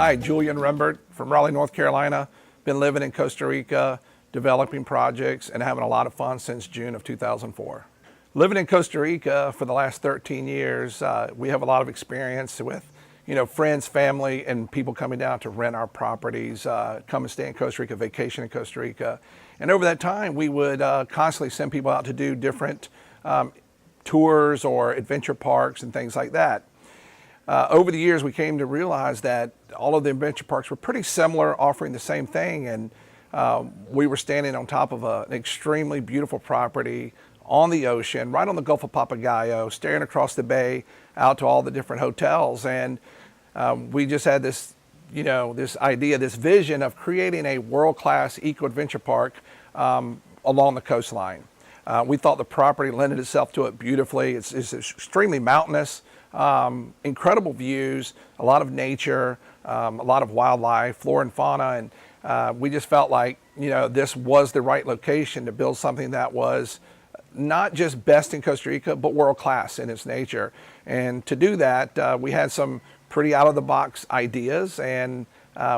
Hi, Julian Rembert from Raleigh, North Carolina. Been living in Costa Rica, developing projects, and having a lot of fun since June of 2004. Living in Costa Rica for the last 13 years, we have a lot of experience with, friends, family, and people coming down to rent our properties, come and stay in Costa Rica, vacation in Costa Rica. And over that time, we would constantly send people out to do different tours or adventure parks and things like that. Over the years, we came to realize that all of the adventure parks were pretty similar, offering the same thing. And we were standing on top of an extremely beautiful property on the ocean, right on the Gulf of Papagayo, staring across the bay out to all the different hotels. And we just had this, this idea, this vision of creating a world-class eco-adventure park along the coastline. We thought the property lended itself to it beautifully. It's extremely mountainous. Incredible views, a lot of nature, a lot of wildlife, flora and fauna, and we just felt like this was the right location to build something that was not just best in Costa Rica, but world class in its nature. And to do that, we had some pretty out of the box ideas, and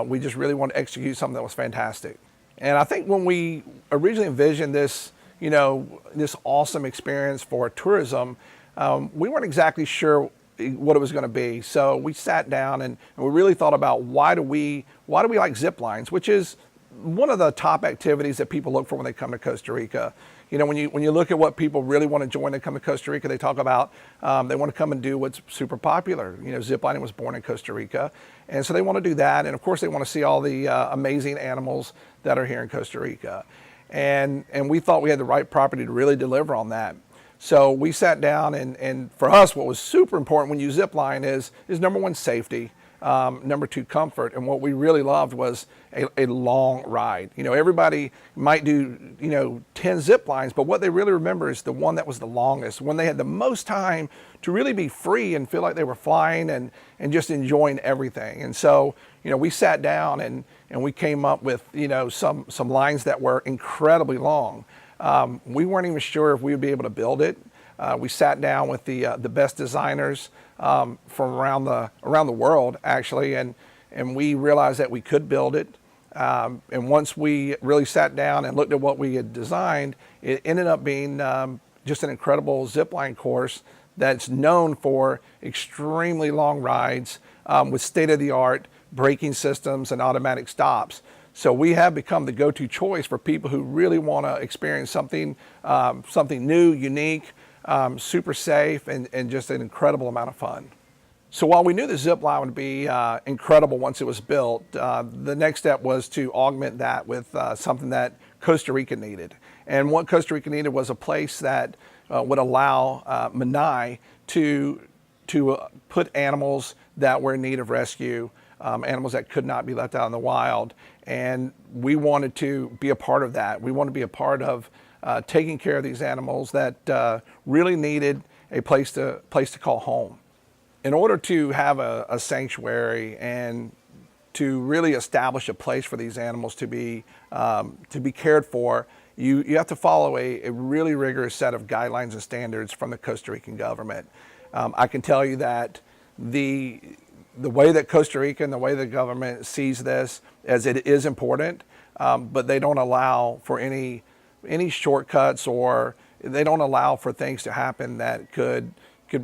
we just really wanted to execute something that was fantastic. And I think when we originally envisioned this, this awesome experience for tourism, we weren't exactly sure what it was going to be. So we sat down and we really thought about why do we like zip lines, which is one of the top activities that people look for when they come to Costa Rica. When you look at what people really want to join when they come to Costa Rica, they talk about they want to come and do what's super popular. Zip lining was born in Costa Rica, and so they want to do that. And of course, they want to see all the amazing animals that are here in Costa Rica. And we thought we had the right property to really deliver on that. So we sat down, and for us, what was super important when you zip line is number one, safety, number two, comfort, and what we really loved was a long ride. Everybody might do 10 zip lines, but what they really remember is the one that was the longest, when they had the most time to really be free and feel like they were flying and just enjoying everything. And so we sat down and we came up with some lines that were incredibly long. We weren't even sure if we would be able to build it. We sat down with the best designers from around the world, actually, and we realized that we could build it. And once we really sat down and looked at what we had designed, it ended up being just an incredible zipline course that's known for extremely long rides with state-of-the-art braking systems and automatic stops. So we have become the go-to choice for people who really want to experience something new, unique, super safe, and just an incredible amount of fun. So while we knew the zip line would be incredible once it was built, the next step was to augment that with something that Costa Rica needed. And what Costa Rica needed was a place that would allow Manai to put animals that were in need of rescue, animals that could not be left out in the wild. And we wanted to be a part of that. We wanted to be a part of taking care of these animals that really needed a place to call home. In order to have a sanctuary and to really establish a place for these animals to be cared for, you have to follow a really rigorous set of guidelines and standards from the Costa Rican government. I can tell you that the way that Costa Rica and the way the government sees this as it is important, but they don't allow for any shortcuts, or they don't allow for things to happen that could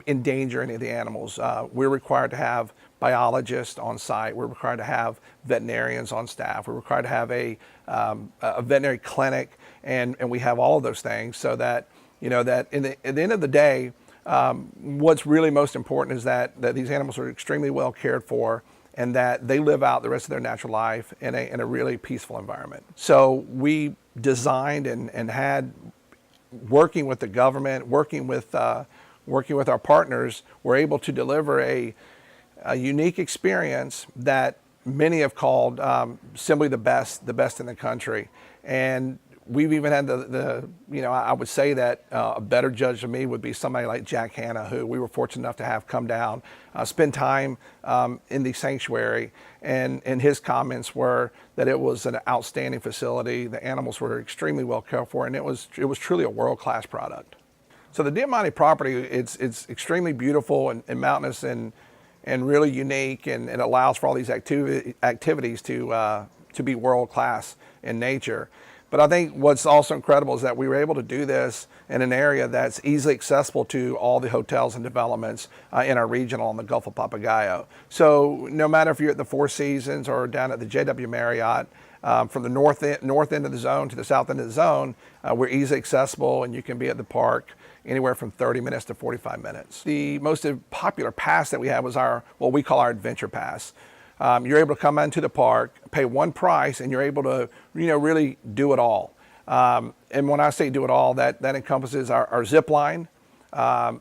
endanger any of the animals. We're required to have biologists on site. We're required to have veterinarians on staff. We're required to have a veterinary clinic, and we have all of those things so that at the end of the day, what's really most important is that these animals are extremely well cared for and that they live out the rest of their natural life in a really peaceful environment. So we designed and had, working with the government, working with our partners, we're able to deliver a unique experience that many have called simply the best in the country. And we've even had I would say that a better judge of me would be somebody like Jack Hanna, who we were fortunate enough to have come down, spend time in the sanctuary, and his comments were that it was an outstanding facility. The animals were extremely well cared for, and it was truly a world-class product. So the Diamante property, it's extremely beautiful and mountainous, and and really unique, and it allows for all these activities to be world class in nature. But I think what's also incredible is that we were able to do this in an area that's easily accessible to all the hotels and developments in our region along the Gulf of Papagayo. So no matter if you're at the Four Seasons or down at the JW Marriott, from the north end of the zone to the south end of the zone, we're easily accessible, and you can be at the park anywhere from 30 minutes to 45 minutes. The most popular pass that we have was what we call our Adventure Pass. You're able to come into the park, pay one price, and you're able to, really do it all. And when I say do it all, that encompasses our zip line,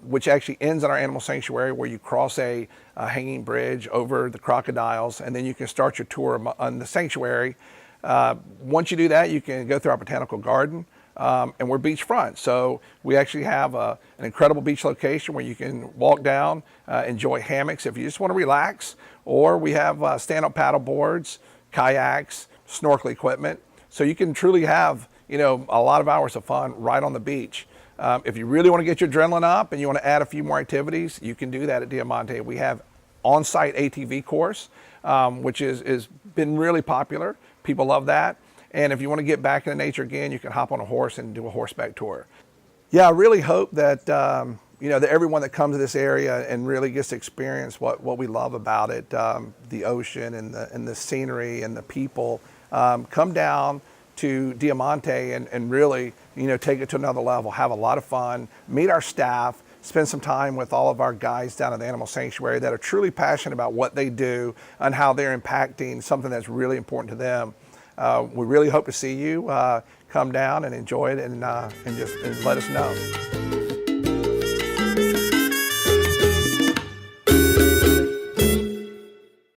which actually ends in our animal sanctuary, where you cross a hanging bridge over the crocodiles, and then you can start your tour on the sanctuary. Once you do that, you can go through our botanical garden. And we're beachfront, so we actually have an incredible beach location where you can walk down, enjoy hammocks if you just want to relax, or we have stand-up paddle boards, kayaks, snorkel equipment, so you can truly have a lot of hours of fun right on the beach. If you really want to get your adrenaline up and you want to add a few more activities, you can do that at Diamante. We have on-site ATV course, which is been really popular. People love that. And if you want to get back into nature again, you can hop on a horse and do a horseback tour. Yeah, I really hope that that everyone that comes to this area and really gets to experience what we love about it, the ocean and the scenery and the people, come down to Diamante and really take it to another level, have a lot of fun, meet our staff, spend some time with all of our guys down at the animal sanctuary that are truly passionate about what they do and how they're impacting something that's really important to them. We really hope to see you come down and enjoy it, and just let us know.